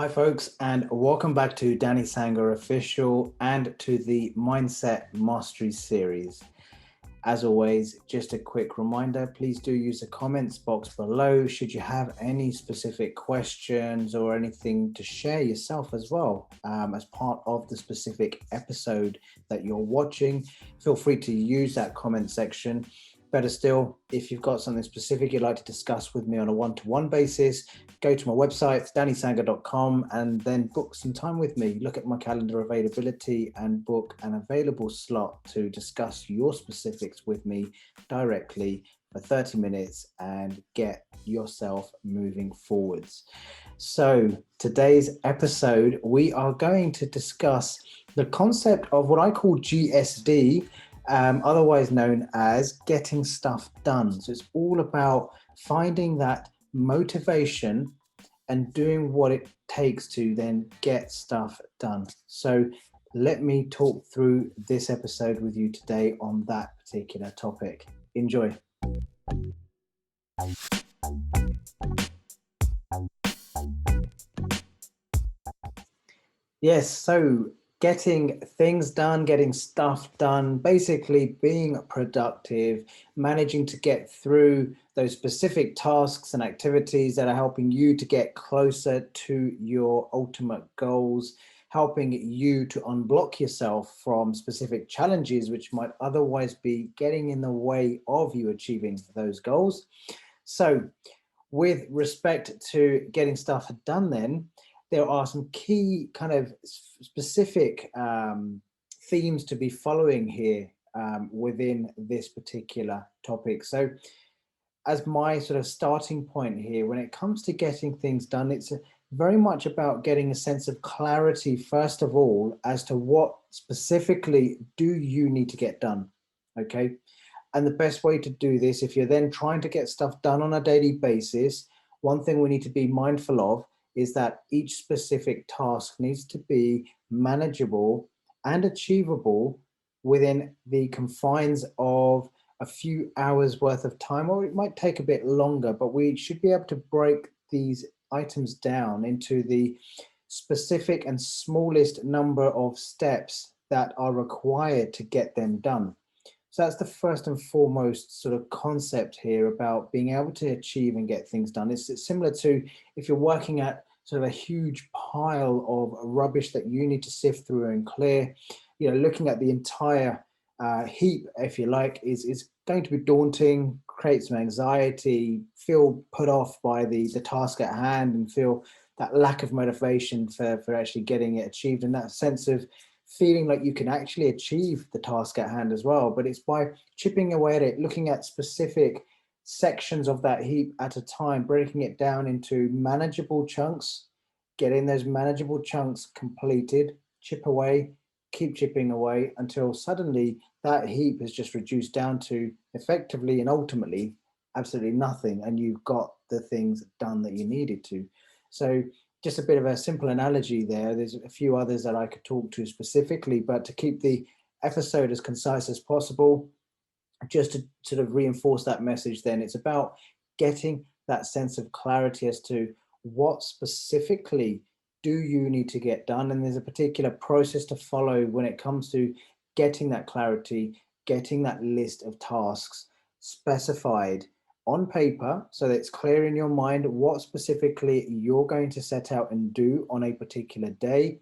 Hi, folks, and welcome back to Danny Sanger Official and to the Mindset Mastery series. As always, just a quick reminder, please do use the comments box below should you have any specific questions or anything to share yourself as well as part of the specific episode that you're watching. Feel free to use that comment section. Better still, if you've got something specific you'd like to discuss with me on a one-to-one basis, go to my website, dannysanger.com, and then book some time with me. Look at my calendar availability and book an available slot to discuss your specifics with me directly for 30 minutes and get yourself moving forwards. So today's episode, we are going to discuss the concept of what I call GSD, otherwise known as getting stuff done. So it's all about finding that motivation and doing what it takes to then get stuff done. So let me talk through this episode with you today on that particular topic. Enjoy. Yes, so getting things done, getting stuff done, basically being productive, managing to get through those specific tasks and activities that are helping you to get closer to your ultimate goals, helping you to unblock yourself from specific challenges which might otherwise be getting in the way of you achieving those goals. So, with respect to getting stuff done, then there are some key kind of specific themes to be following here within this particular topic. So as my sort of starting point here, when it comes to getting things done, it's very much about getting a sense of clarity, first of all, as to what specifically do you need to get done, okay? And the best way to do this, if you're then trying to get stuff done on a daily basis, one thing we need to be mindful of is that each specific task needs to be manageable and achievable within the confines of a few hours worth of time, or it might take a bit longer, but we should be able to break these items down into the specific and smallest number of steps that are required to get them done. So that's the first and foremost sort of concept here about being able to achieve and get things done. It's similar to if you're working at sort of a huge pile of rubbish that you need to sift through and clear, looking at the entire heap, if you like, is going to be daunting, create some anxiety, feel put off by the task at hand, and feel that lack of motivation for actually getting it achieved, and that sense of feeling like you can actually achieve the task at hand as well. But it's by chipping away at it, looking at specific sections of that heap at a time, breaking it down into manageable chunks, getting those manageable chunks completed, chip away, keep chipping away until suddenly that heap is just reduced down to effectively and ultimately absolutely nothing, and you've got the things done that you needed to. So just a bit of a simple analogy there. There's a few others that I could talk to specifically, but to keep the episode as concise as possible, just to sort of reinforce that message, then it's about getting that sense of clarity as to what specifically do you need to get done. And there's a particular process to follow when it comes to getting that clarity, getting that list of tasks specified on paper so that it's clear in your mind what specifically you're going to set out and do on a particular day,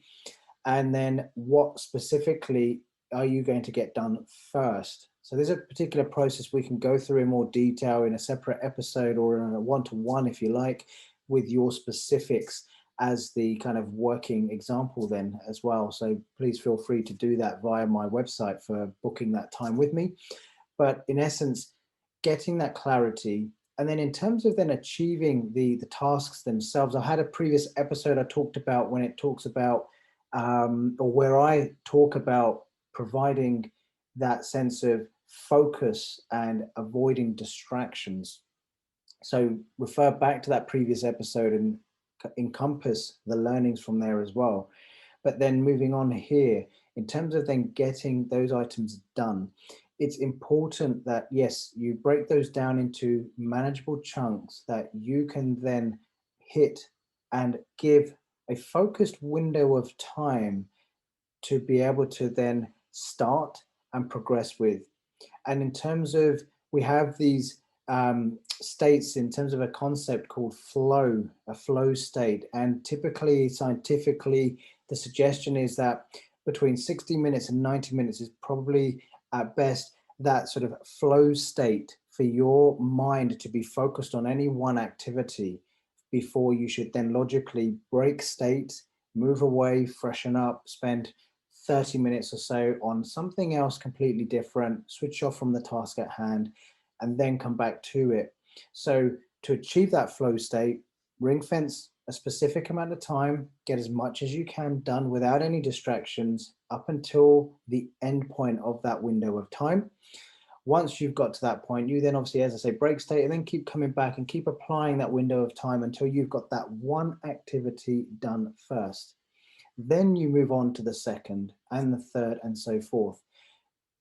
and then what specifically are you going to get done first. So there's a particular process we can go through in more detail in a separate episode or in a one-to-one, if you like, with your specifics as the kind of working example then as well. So please feel free to do that via my website for booking that time with me. But in essence, getting that clarity, and then in terms of then achieving the tasks themselves, I had a previous episode I talked about when it talks about or where I talk about providing that sense of focus and avoiding distractions. So refer back to that previous episode and encompass the learnings from there as well. But then moving on here, in terms of then getting those items done, it's important that, yes, you break those down into manageable chunks that you can then hit and give a focused window of time to be able to then start and progress with. And in terms of, we have these states in terms of a concept called flow, a flow state. And typically, scientifically, the suggestion is that between 60 minutes and 90 minutes is probably at best that sort of flow state for your mind to be focused on any one activity before you should then logically break state, move away, freshen up, spend 30 minutes or so on something else completely different, switch off from the task at hand, and then come back to it. So to achieve that flow state, ring fence a specific amount of time, get as much as you can done without any distractions up until the end point of that window of time. Once you've got to that point, you then obviously, as I say, break state and then keep coming back and keep applying that window of time until you've got that one activity done first. Then you move on to the second and the third and so forth.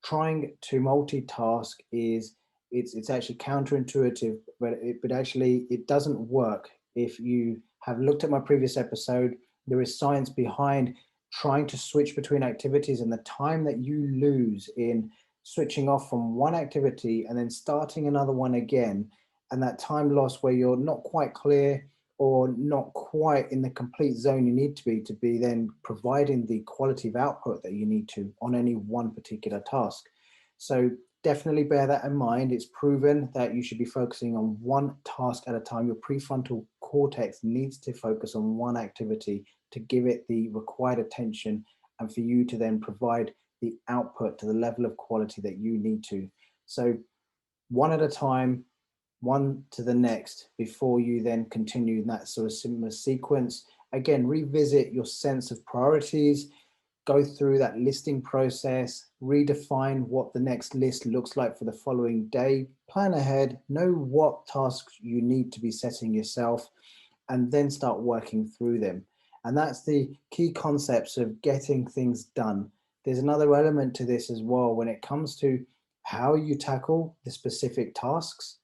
Trying to multitask is, it's actually counterintuitive, but actually it doesn't work. If you have looked at my previous episode, there is science behind trying to switch between activities, and the time that you lose in switching off from one activity and then starting another one again, and that time loss where you're not quite clear or not quite in the complete zone you need to be then providing the quality of output that you need to on any one particular task. So definitely bear that in mind. It's proven that you should be focusing on one task at a time. Your prefrontal cortex needs to focus on one activity to give it the required attention and for you to then provide the output to the level of quality that you need to. So one at a time, one to the next, before you then continue in that sort of similar sequence. Again, revisit your sense of priorities, go through that listing process, redefine what the next list looks like for the following day, plan ahead, know what tasks you need to be setting yourself, and then start working through them. And that's the key concepts of getting things done. There's another element to this as well when it comes to how you tackle the specific tasks.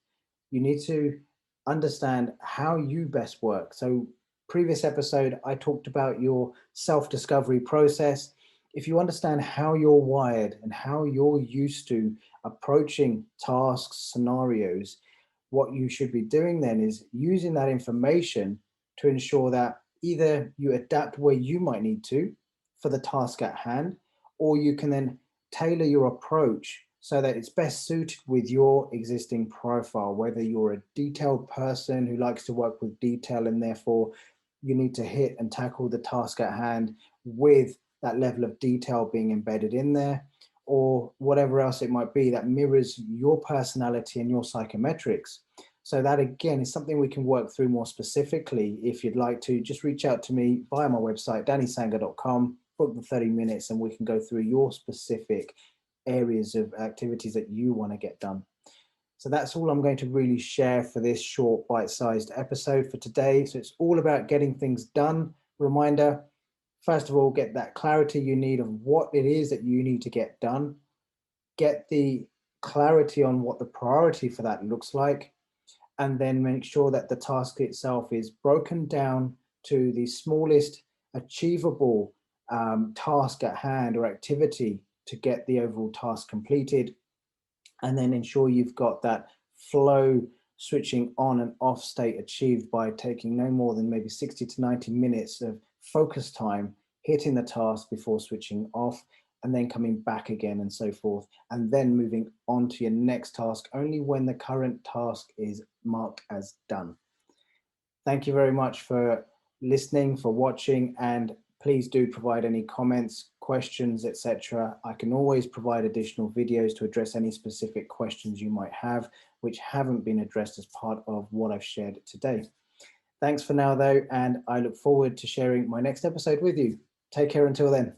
You need to understand how you best work. So previous episode, I talked about your self-discovery process. If you understand how you're wired and how you're used to approaching tasks, scenarios, what you should be doing then is using that information to ensure that either you adapt where you might need to for the task at hand, or you can then tailor your approach so that it's best suited with your existing profile, whether you're a detailed person who likes to work with detail and therefore you need to hit and tackle the task at hand with that level of detail being embedded in there, or whatever else it might be that mirrors your personality and your psychometrics. So that again is something we can work through more specifically. If you'd like to, just reach out to me via my website, dannysanger.com, book the 30 minutes and we can go through your specific areas of activities that you want to get done. So that's all I'm going to really share for this short bite-sized episode for today. So it's all about getting things done. Reminder, first of all, get that clarity you need of what it is that you need to get done. Get the clarity on what the priority for that looks like, and then make sure that the task itself is broken down to the smallest achievable task at hand or activity to get the overall task completed, and then ensure you've got that flow switching on and off state achieved by taking no more than maybe 60 to 90 minutes of focus time hitting the task before switching off and then coming back again and so forth, and then moving on to your next task only when the current task is marked as done. Thank you very much for listening, for watching, and please do provide any comments, questions, etc. I can always provide additional videos to address any specific questions you might have, which haven't been addressed as part of what I've shared today. Thanks for now, though, and I look forward to sharing my next episode with you. Take care until then.